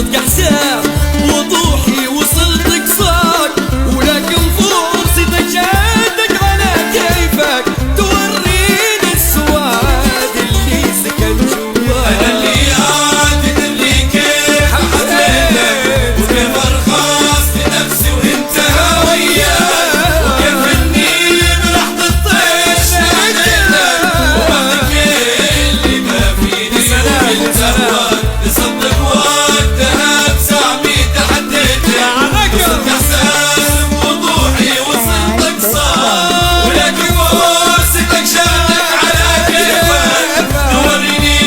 صدق احساس وضوحي وصلت قصاك، ولكن فرصتك جاتك على كيفك توريني السواد اللي سكن جواك. انا اللي عادت اللي كيف حبيتك وكيف ارخصت نفسي وانت هوياك، وكيف اني بلحظة طيش ناديتك وبعد اللي ما فيني وانت هواك تصدق وقتها بزعمي تحديتك. وصلت احساس بوضوحي وصلت اقصاك، ولكن فرصتك جاتك على كيفك توريني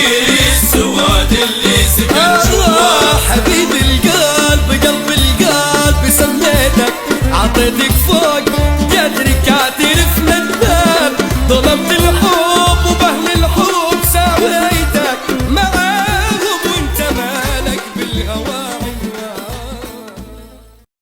السواد اللي سكن جواك. حبيب القلب قلب القلب سميتك عطيتك فوق قدرك اعترف للباب، ظلمت الحب